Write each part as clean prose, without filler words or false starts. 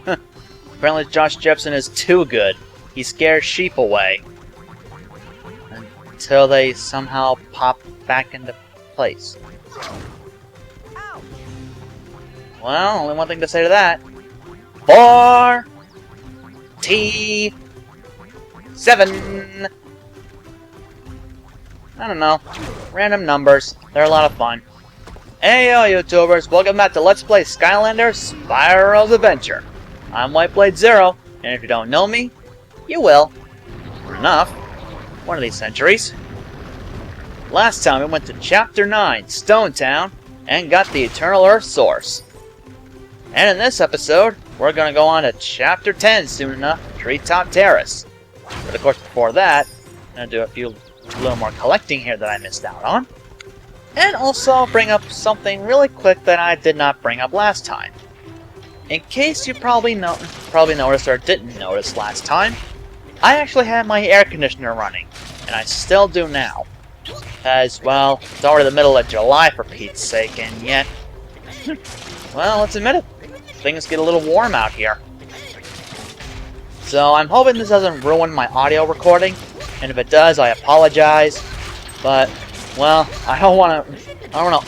Apparently Josh Jepson is too good. He scares sheep away. Until they somehow pop back into place. Well, only one thing to say to that. 4T7. I don't know. Random numbers. They're a lot of fun. Hey yo YouTubers, welcome back to Let's Play Skylanders Spyro's Adventure. I'm WhiteBladeZero, and if you don't know me, you will. Soon enough. One of these centuries. Last time we went to Chapter 9, Stone Town, and got the Eternal Earth Source. And in this episode, we're going to go on to Chapter 10 soon enough, Treetop Terrace. But of course before that, I'm going to do a little more collecting here that I missed out on. And also bring up something really quick that I did not bring up last time. In case you probably noticed or didn't notice last time, I actually had my air conditioner running, and I still do now. As, well, it's already the middle of July for Pete's sake, and yet, well, let's admit it, things get a little warm out here. So I'm hoping this doesn't ruin my audio recording, and if it does, I apologize. But, well, I don't want to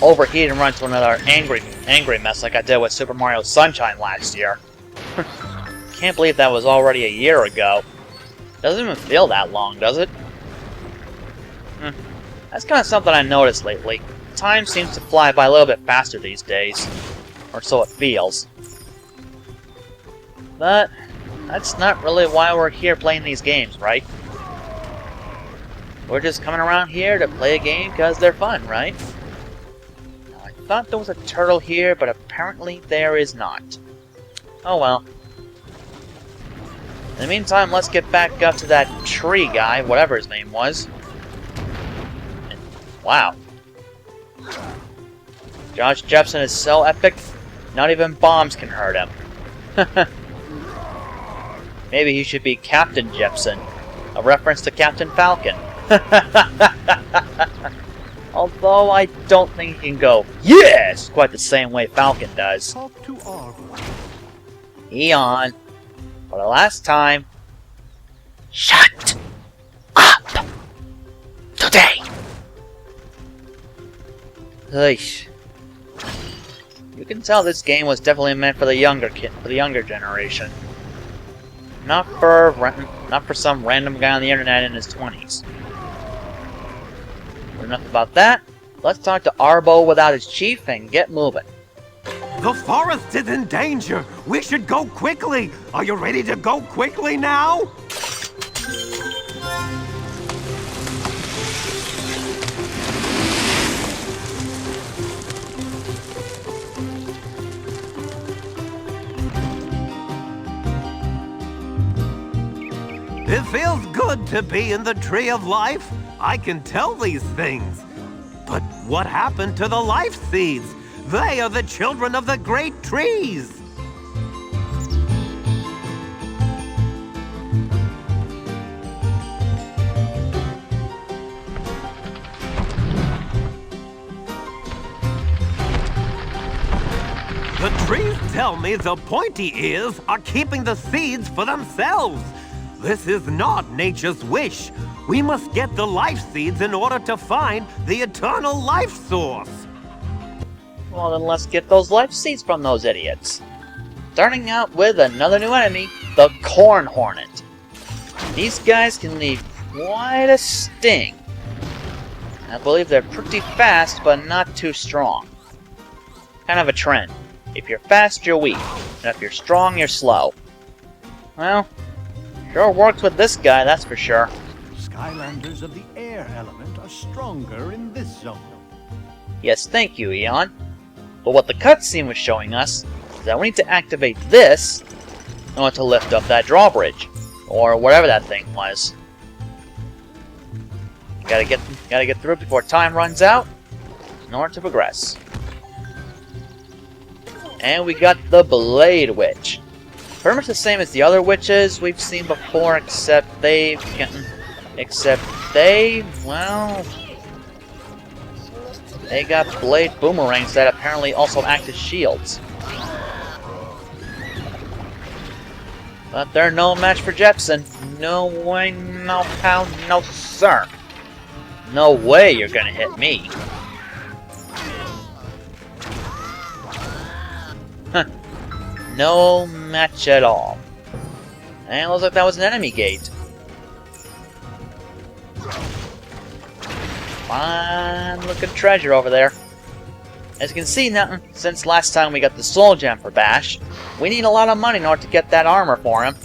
overheat and run into another angry mess like I did with Super Mario Sunshine last year. Can't believe that was already a year ago. Doesn't even feel that long, does it? That's kind of something I noticed lately. Time seems to fly by a little bit faster these days. Or so it feels. But that's not really why we're here playing these games, right? We're just coming around here to play a game because they're fun, right? Now, I thought there was a turtle here, but apparently there is not. Oh well. In the meantime, let's get back up to that tree guy, whatever his name was. And, wow. Josh Jepson is so epic, not even bombs can hurt him. Maybe he should be Captain Jepson, a reference to Captain Falcon. Although I don't think he can go, yes, quite the same way Falcon does. Talk to Arbo. Eon, for the last time, shut up today. Eesh. You can tell this game was definitely meant for the younger generation. Not for some random guy on the internet in his 20s. But enough about that. Let's talk to Arbo without his chief and get moving. The forest is in danger. We should go quickly. Are you ready to go quickly now? It feels good to be in the Tree of Life. I can tell these things. But what happened to the life seeds? They are the children of the great trees. The trees tell me the pointy ears are keeping the seeds for themselves. This is not nature's wish. We must get the life seeds in order to find the eternal life source. Well, then let's get those life seeds from those idiots. Starting out with another new enemy, the Corn Hornet. These guys can leave quite a sting. I believe they're pretty fast, but not too strong. Kind of a trend. If you're fast, you're weak. And if you're strong, you're slow. Well, sure works with this guy, that's for sure. Skylanders of the air element are stronger in this zone. Yes, thank you, Eon. But what the cutscene was showing us is that we need to activate this in order to lift up that drawbridge, or whatever that thing was. Gotta get through it before time runs out in order to progress. And we got the Blade Witch. Pretty much the same as the other witches we've seen before, except well, they got blade boomerangs that apparently also act as shields. But they're no match for Jepson. No way, no how, no sir. No way you're gonna hit me. Huh. No match at all. And it looks like that was an enemy gate. Fine looking treasure over there. As you can see now, since last time we got the soul gem for Bash, we need a lot of money in order to get that armor for him.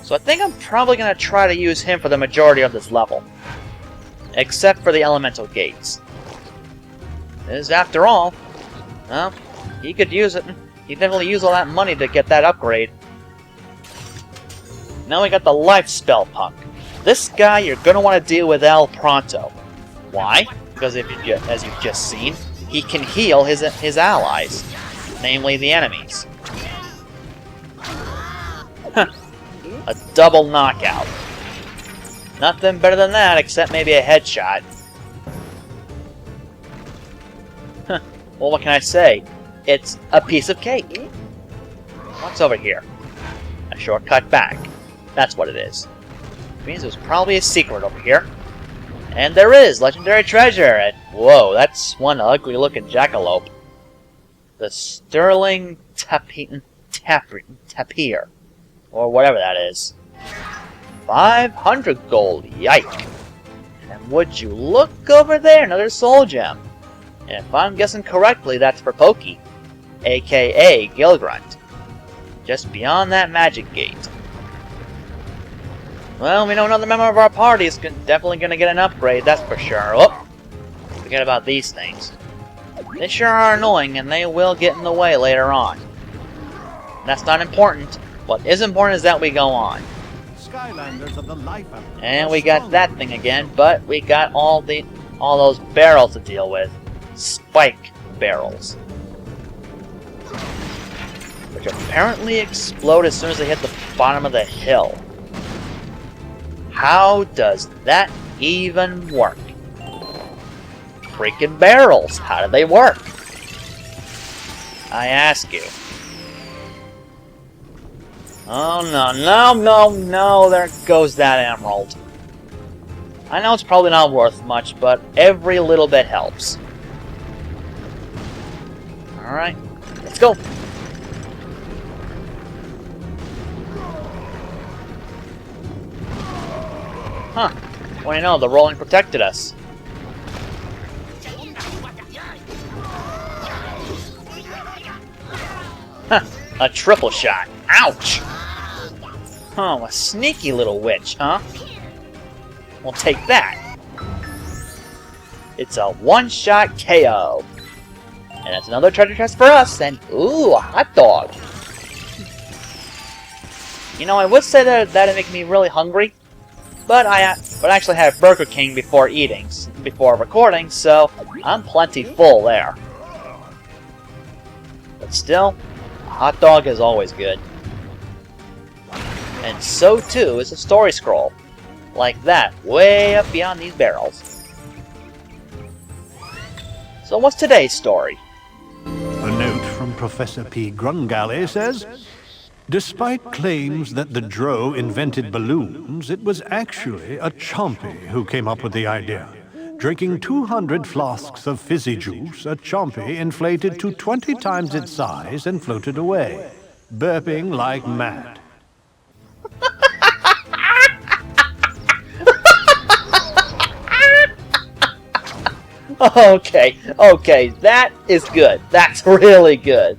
So I think I'm probably going to try to use him for the majority of this level. Except for the elemental gates. Because after all, well, he could use it. He definitely use all that money to get that upgrade. Now we got the life spell punk. This guy you're going to want to deal with El Pronto. Why? Because if you, as you've just seen, he can heal his allies, namely the enemies. Huh. A double knockout. Nothing better than that, except maybe a headshot. Huh. Well, what can I say? It's a piece of cake. What's over here? A shortcut back. That's what it is. It means there's probably a secret over here. And there is! Legendary treasure! And whoa, that's one ugly-looking jackalope. The Sterling Tapir. Or whatever that is. 500 gold, yike! And would you look over there, another soul gem. And if I'm guessing correctly, that's for Pokey, aka Gilgrunt. Just beyond that magic gate. Well, we know another member of our party is definitely going to get an upgrade, that's for sure. Oh! Forget about these things. They sure are annoying, and they will get in the way later on. That's not important. What is important is that we go on. Skylanders of the life element. And we got that thing again, but we got all those barrels to deal with. Spike barrels. Which apparently explode as soon as they hit the bottom of the hill. How does that even work? Freaking barrels, how do they work? I ask you. Oh no, there goes that emerald. I know it's probably not worth much, but every little bit helps. Alright, let's go. Huh. Well, you know, the rolling protected us. Huh. A triple shot. Ouch! Oh, a sneaky little witch, huh? We'll take that. It's a one-shot KO. And that's another treasure chest for us, and ooh, a hot dog. You know, I would say that that'd make me really hungry, but I actually had Burger King before recording, so I'm plenty full there. But still, a hot dog is always good. And so too is a story scroll. Like that, way up beyond these barrels. So what's today's story? A note from Professor P. Grungally says, despite claims that the Dro invented balloons, it was actually a Chompy who came up with the idea. Drinking 200 flasks of fizzy juice, a Chompy inflated to 20 times its size and floated away, burping like mad. Okay, that is good. That's really good.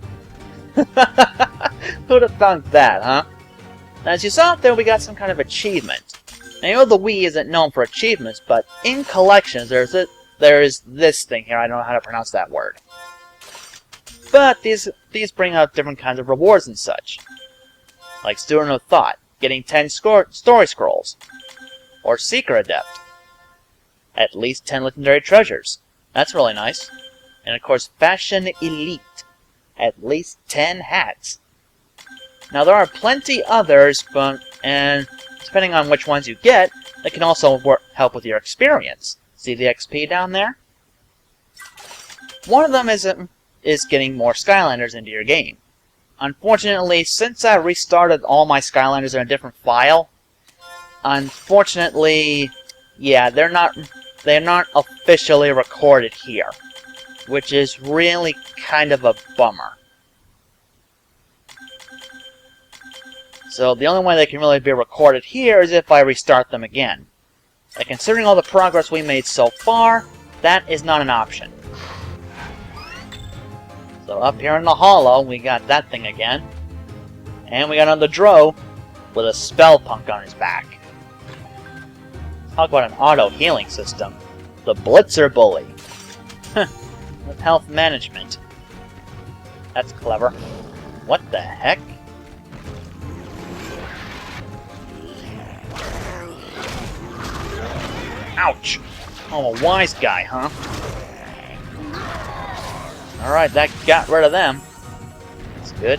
Who'd have thunk that, huh? Now, as you saw up there, we got some kind of achievement. Now, you know the Wii isn't known for achievements, but in collections, there is this thing here. I don't know how to pronounce that word. But these bring out different kinds of rewards and such. Like Student of Thought, getting 10 story scrolls. Or Seeker Adept. At least 10 legendary treasures. That's really nice. And of course, Fashion Elite. At least 10 hats. Now there are plenty others, and depending on which ones you get, they can also help with your experience. See the XP down there? One of them is getting more Skylanders into your game. unfortunately, since I restarted all my Skylanders in a different file, unfortunately, yeah, they're not officially recorded here, which is really kind of a bummer. So the only way they can really be recorded here is if I restart them again. And considering all the progress we made so far, that is not an option. So up here in the hollow, we got that thing again. And we got another Dro with a spell punk on his back. Talk about an auto-healing system. The Blitzer Bully. With health management. That's clever. What the heck? Ouch! Oh, a wise guy, huh? Alright, that got rid of them. That's good.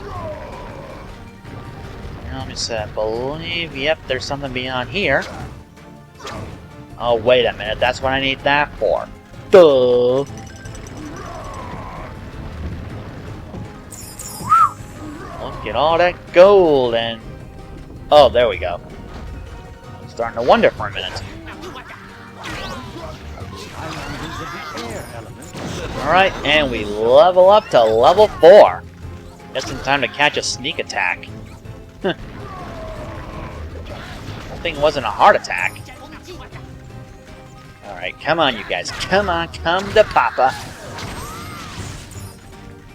Now, let me see, I believe, yep, there's something beyond here. Oh, wait a minute, that's what I need that for. Duh! Look at all that gold and... Oh, there we go. I'm starting to wonder for a minute. Alright, and we level up to level 4. Just in time to catch a sneak attack. That thing wasn't a heart attack. Alright, come on you guys. Come on, come to Papa.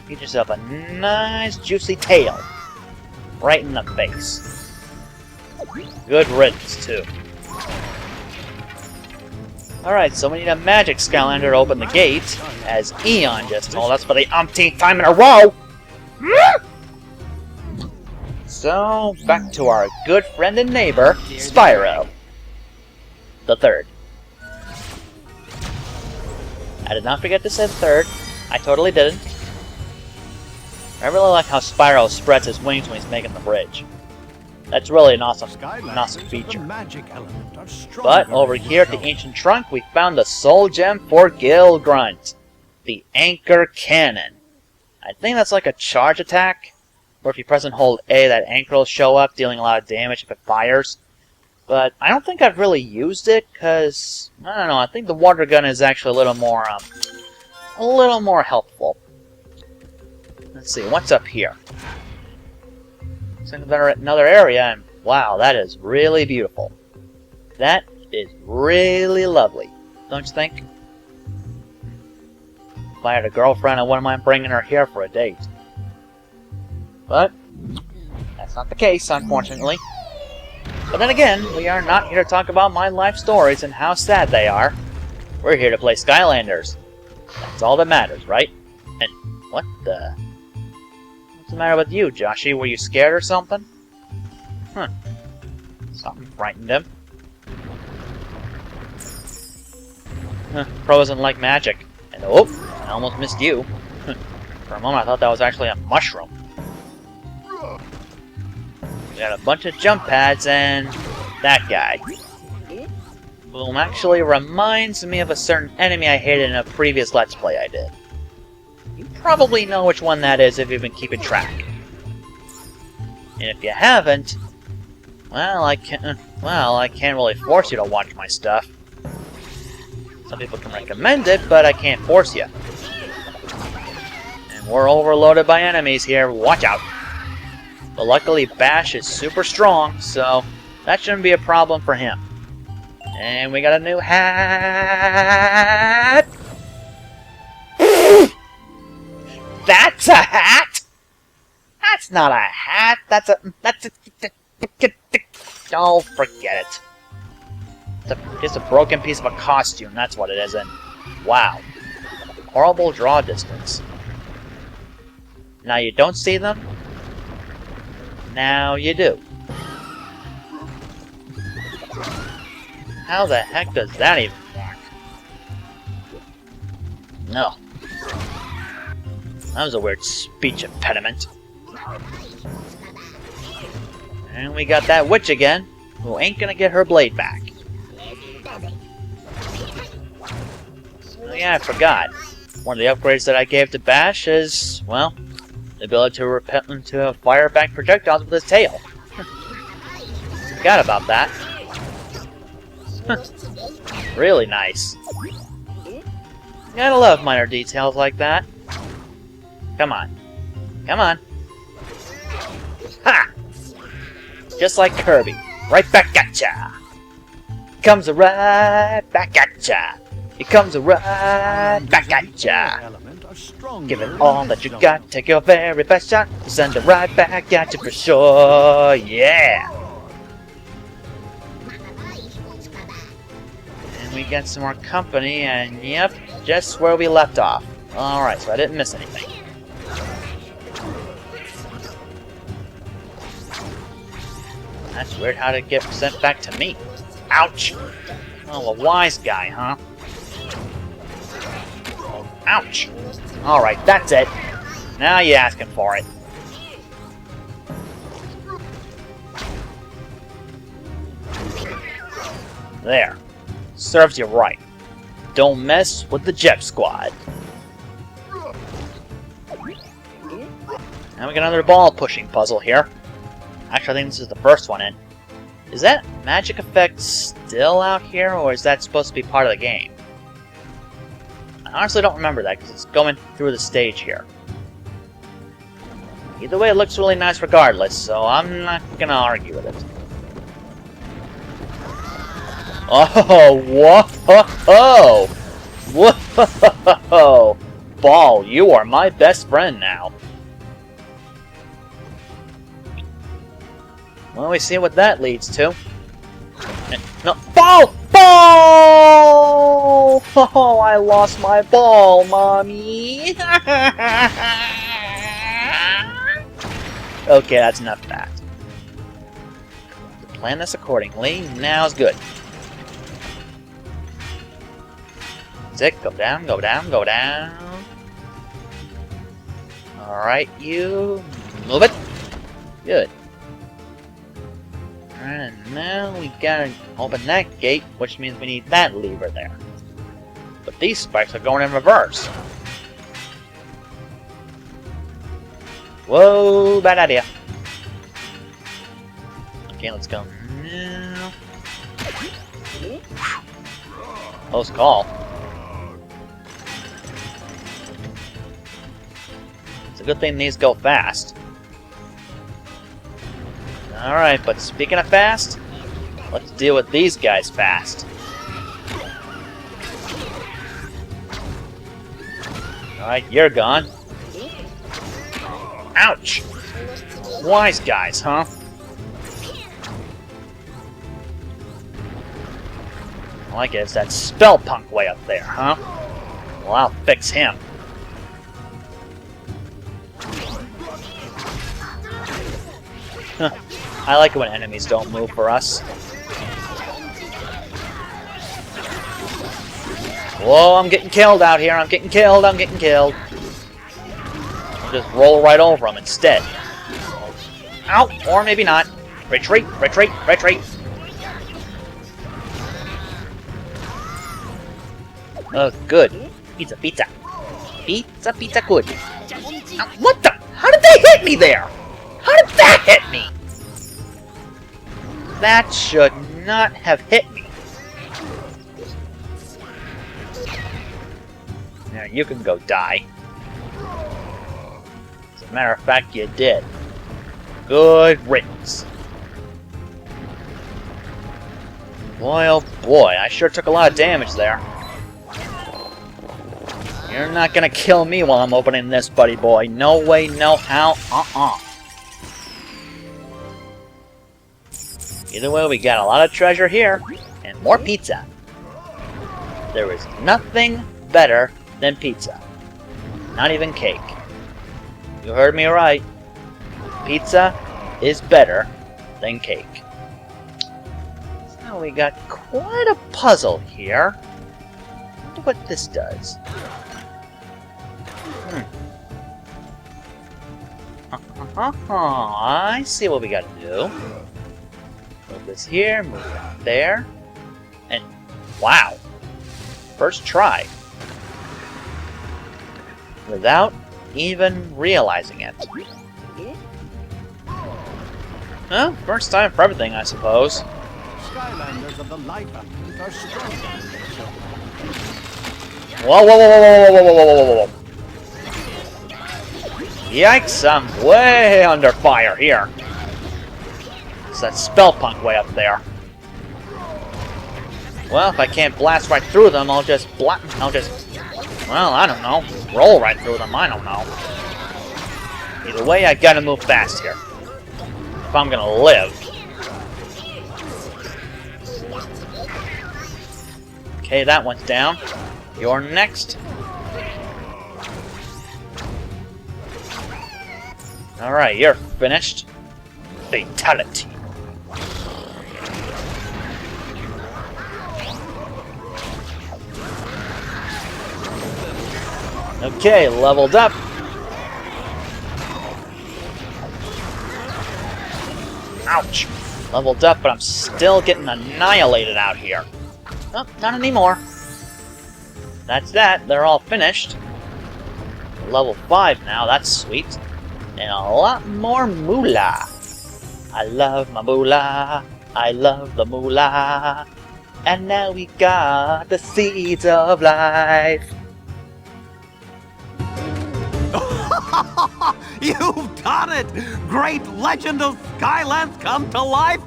Get yourself a nice juicy tail. Right in the face. Good riddance, too. Alright, so we need a magic Skylander to open the gate, as Eon just told us for the umpteenth time in a row! So, back to our good friend and neighbor, Spyro. The third. I did not forget to say the third. I totally didn't. I really like how Spyro spreads his wings when he's making the bridge. That's really an awesome feature. But over here at the Ancient Trunk, we found the Soul Gem for Gil Grunt. The Anchor Cannon. I think that's like a charge attack, where if you press and hold A, that anchor will show up, dealing a lot of damage if it fires. But I don't think I've really used it, because, I don't know, I think the water gun is actually a little more helpful. Let's see, what's up here? It's another area, and wow, that is really beautiful. That is really lovely, don't you think? If I had a girlfriend, I wouldn't mind bringing her here for a date. But that's not the case, unfortunately. But then again, we are not here to talk about my life stories and how sad they are. We're here to play Skylanders. That's all that matters, right? And what the... What's the matter with you, Joshy? Were you scared or something? Huh. Something frightened him. Pro doesn't like magic. And oh, I almost missed you. For a moment I thought that was actually a mushroom. We got a bunch of jump pads and that guy. Whom actually reminds me of a certain enemy I hated in a previous Let's Play I did. You probably know which one that is if you've been keeping track. And if you haven't, well, I can't really force you to watch my stuff. Some people can recommend it, but I can't force you. And we're overloaded by enemies here. Watch out! But luckily, Bash is super strong, so that shouldn't be a problem for him. And we got a new hat! That's a hat? That's not a hat. That's a... Oh, forget it. It's just a broken piece of a costume, that's what it is, and wow. Horrible draw distance. Now you don't see them? Now you do. How the heck does that even work? No. That was a weird speech impediment. And we got that witch again, who ain't gonna get her blade back. Oh yeah, I forgot. One of the upgrades that I gave to Bash is, well, The ability to fire back projectiles with his tail. Forgot about that. Really nice. Gotta love minor details like that. Come on. Come on. Ha! Just like Kirby. Right back at ya! Comes right back at ya! He comes right back at ya! Give it all that you got, take your very best shot, send it right back at you for sure, yeah! And we get some more company, and yep, just where we left off. Alright, so I didn't miss anything. That's weird how to get sent back to me. Ouch! Oh, a wise guy, huh? Ouch! Alright, that's it. Now you're asking for it. There. Serves you right. Don't mess with the Jet Squad. Now we got another ball pushing puzzle here. Actually, I think this is the first one in. Is that magic effect still out here, or is that supposed to be part of the game? I honestly don't remember that, because it's going through the stage here. Either way, it looks really nice regardless, so I'm not gonna argue with it. Oh, whoa! Whoa! Ball, you are my best friend now. Well, we see what that leads to. No, ball! Ball! Oh, I lost my ball, Mommy! Okay, that's enough of that. Plan this accordingly. Now's good. That's it. Go down, go down, go down. Alright, you. Move it. Good. And now we gotta open that gate, which means we need that lever there. But these spikes are going in reverse. Whoa, bad idea. Okay, let's go now. Close call. It's a good thing these go fast. Alright, but speaking of fast, let's deal with these guys fast. Alright, you're gone. Ouch! Wise guys, huh? I like it. It's that spell punk way up there, huh? Well, I'll fix him. I like it when enemies don't move for us. Whoa, I'm getting killed out here. I'm getting killed. I'm getting killed. I'll just roll right over them instead. Ow! Or maybe not. Retreat, retreat, retreat. Oh, good. Pizza, pizza. Pizza, pizza, good. Ow, what the? How did they hit me there? How did that hit me? That should not have hit me. Now you can go die. As a matter of fact, you did. Good riddance. Boy, oh boy, I sure took a lot of damage there. You're not gonna kill me while I'm opening this, buddy boy. No way, no how, Either way, we got a lot of treasure here, and more pizza. There is nothing better than pizza. Not even cake. You heard me right. Pizza is better than cake. So we got quite a puzzle here. I wonder what this does. I see what we gotta do. Move this here, move that there. And wow. First try. Without even realizing it. Well, first time for everything, I suppose. Skylanders of the light element are stronger. Whoa, whoa, whoa, whoa, whoa, whoa, whoa, whoa, whoa. Yikes, I'm way under fire here. It's that spell punk way up there. Well, if I can't blast right through them, I'll just well, I don't know. Roll right through them, I don't know. Either way, I gotta move fast here. If I'm gonna live. Okay, that one's down. You're next. Alright, you're finished. Fatality. Okay, leveled up. Ouch. Leveled up, but I'm still getting annihilated out here. Oh, not anymore. That's that. They're all finished. Level 5 now. That's sweet. And a lot more moolah. I love my moolah. I love the moolah. And now we got the seeds of life. You've done it! Great legend of Skylands come to life!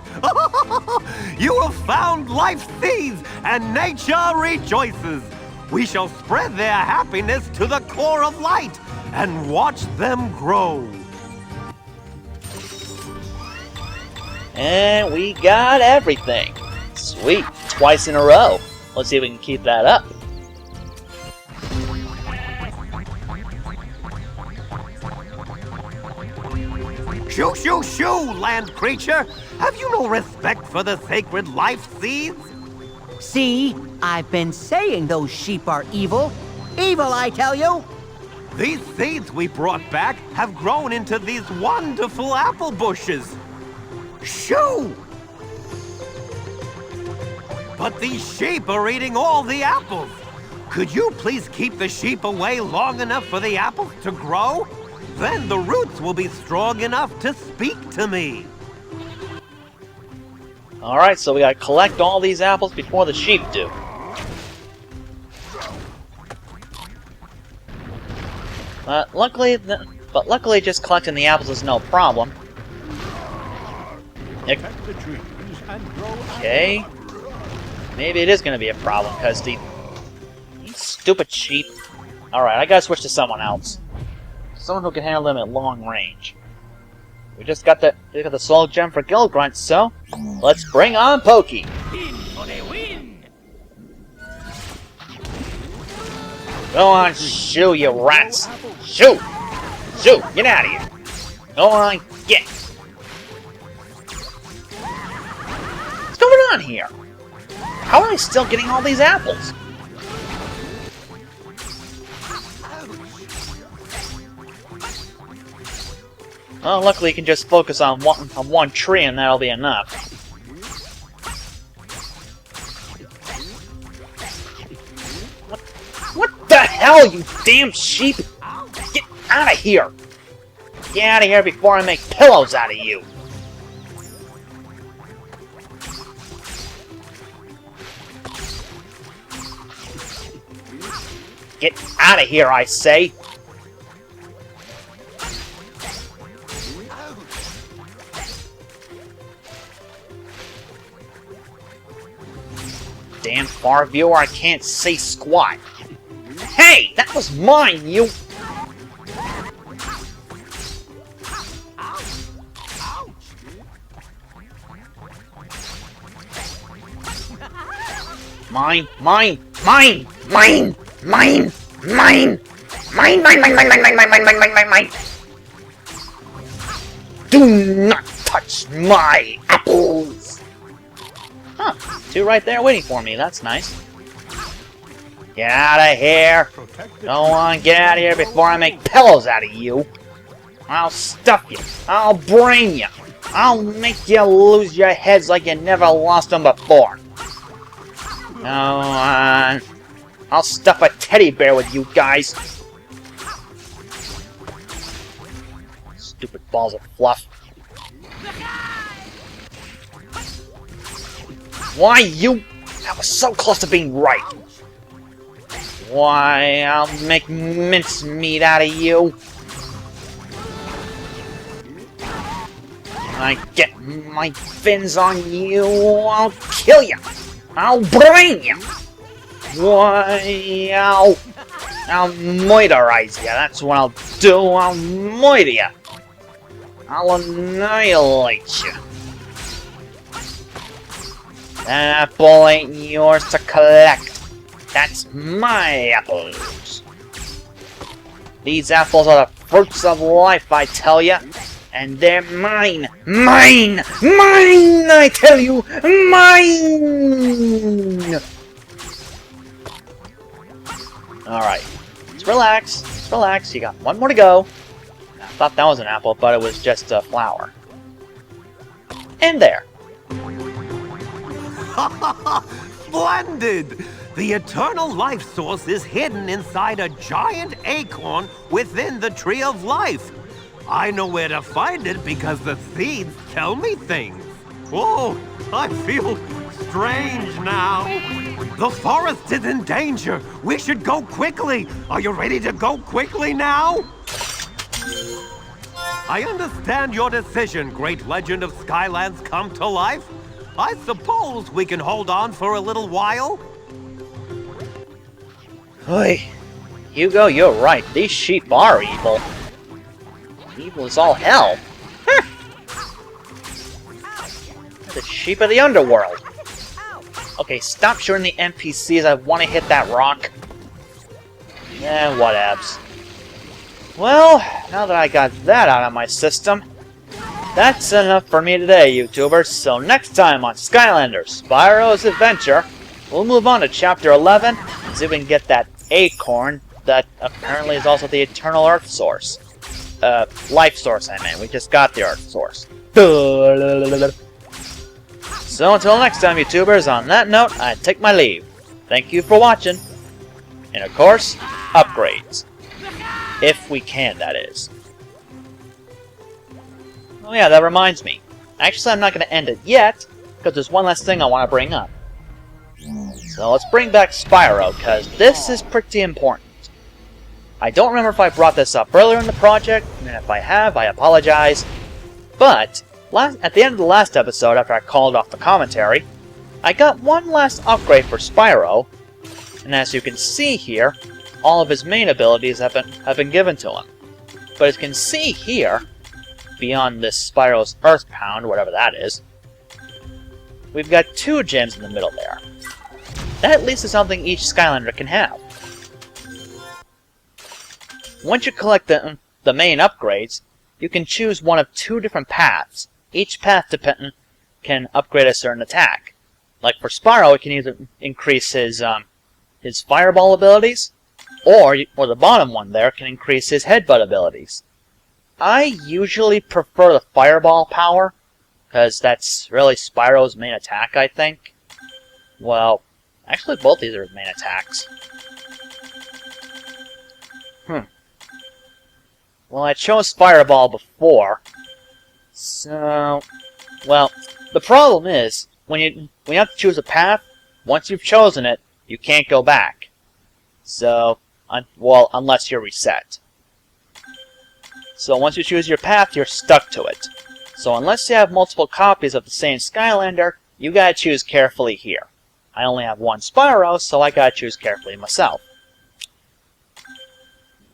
You have found life's seeds, and nature rejoices! We shall spread their happiness to the core of light, and watch them grow! And we got everything. Sweet. Twice in a row. Let's see if we can keep that up. Shoo, shoo, shoo, land creature! Have you no respect for the sacred life seeds? See, I've been saying those sheep are evil. Evil, I tell you! These seeds we brought back have grown into these wonderful apple bushes. Shoo! But these sheep are eating all the apples. Could you please keep the sheep away long enough for the apples to grow? Then the roots will be strong enough to speak to me. Alright, so we gotta collect all these apples before the sheep do. Luckily, just collecting the apples is no problem. Okay. Maybe it is gonna be a problem, because these stupid sheep... Alright, I gotta switch to someone else. Someone who can handle them at long range. We just got the soul gem for Guild Grunt, so let's bring on Pokey. Go on, shoo, you rats! Shoo! Shoo! Get out of here! Go on, get! What's going on here? How am I still getting all these apples? Well, luckily you can just focus on one tree and that'll be enough. What the hell, you damn sheep! Get out of here! Get out of here before I make pillows out of you! Get out of here, I say! Damn far viewer, I can't see squat. Hey, that was mine, you! Mine, mine, mine, mine, mine, mine, mine, mine, mine, mine, mine, mine, mine, mine, mine, mine, mine. Do not touch my apples! Huh, two right there waiting for me, that's nice. Get out of here! Go on, get out of here before I make pillows out of you! I'll stuff you! I'll brain you! I'll make you lose your heads like you never lost them before! Go on! I'll stuff a teddy bear with you guys! Stupid balls of fluff. Why you? That was so close to being right. Why, I'll make mincemeat out of you. When I get my fins on you, I'll kill you. I'll brain you. Why, I'll moiderize you. That's what I'll do. I'll moid you. I'll annihilate you. That apple ain't yours to collect. That's my apples. These apples are the fruits of life, I tell you. And they're mine. Mine! Mine! I tell you! Mine! Alright. Let's relax. Let's relax. You got one more to go. I thought that was an apple, but it was just a flower. And there. Splendid! The eternal life source is hidden inside a giant acorn within the Tree of Life. I know where to find it because the seeds tell me things. Oh, I feel strange now. The forest is in danger. We should go quickly. Are you ready to go quickly now? I understand your decision, great legend of Skylands come to life. I suppose we can hold on for a little while. Hey, Hugo, you're right. These sheep are evil. Evil is all hell. The sheep of the underworld. Okay, stop shooting the NPCs. I want to hit that rock. Whatevs. Well, now that I got that out of my system, that's enough for me today, YouTubers. So next time on Skylanders, Spyro's Adventure, we'll move on to Chapter 11 and see if we can get that acorn that apparently is also the eternal Earth source. Life source, I mean. We just got the Earth source. So until next time, YouTubers, on that note, I take my leave. Thank you for watching. And of course, upgrades. If we can, that is. Oh yeah, that reminds me. Actually, I'm not going to end it yet, because there's one last thing I want to bring up. So let's bring back Spyro, because this is pretty important. I don't remember if I brought this up earlier in the project, and if I have, I apologize. But, at the end of the last episode, after I called off the commentary, I got one last upgrade for Spyro, and as you can see here, all of his main abilities have been given to him. But as you can see here, beyond this Spyro's Earth Pound, whatever that is, we've got 2 gems in the middle there. That leads to something each Skylander can have. Once you collect the main upgrades, you can choose one of 2 different paths. Each path can upgrade a certain attack. Like for Spyro, it can either increase his fireball abilities, or the bottom one there can increase his headbutt abilities. I usually prefer the fireball power, because that's really Spyro's main attack, I think. Well, actually both these are his main attacks. Well, I chose Fireball before, so... Well, the problem is, when you have to choose a path, once you've chosen it, you can't go back. So, well, unless you're reset. So once you choose your path, you're stuck to it. So unless you have multiple copies of the same Skylander, you gotta choose carefully here. I only have one Spyro, so I gotta choose carefully myself.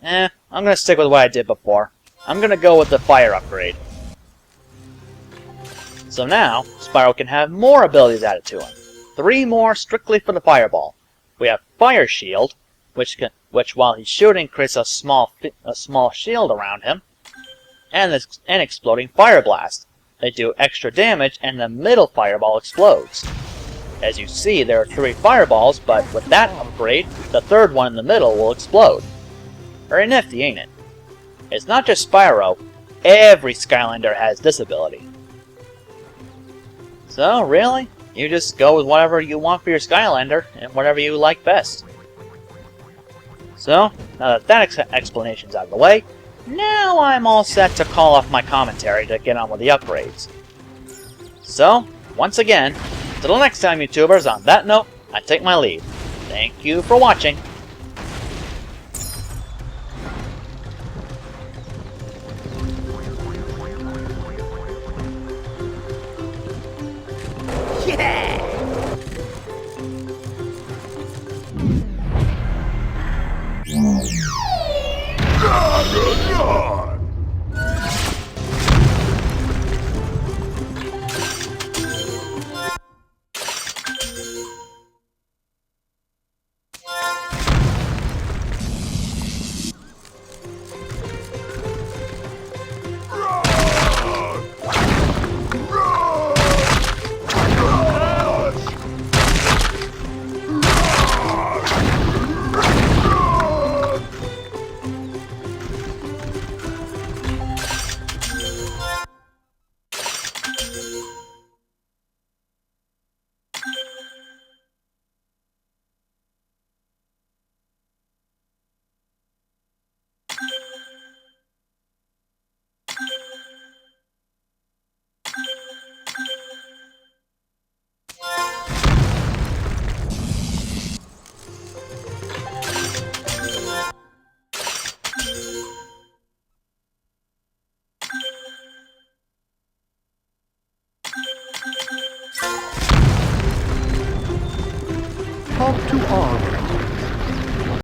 I'm gonna stick with what I did before. I'm gonna go with the fire upgrade. So now, Spyro can have more abilities added to him. 3 more strictly for the fireball. We have Fire Shield, which while he's shooting creates a small shield around him, and an exploding Fire Blast. They do extra damage, and the middle fireball explodes. As you see, there are 3 fireballs, but with that upgrade, the 3rd one in the middle will explode. Very nifty, ain't it? It's not just Spyro. Every Skylander has this ability. So, really? You just go with whatever you want for your Skylander, and whatever you like best. So, now that explanation's out of the way, let's get to the video. Now I'm all set to call off my commentary to get on with the upgrades. So, once again, till next time, YouTubers, on that note, I take my leave. Thank you for watching.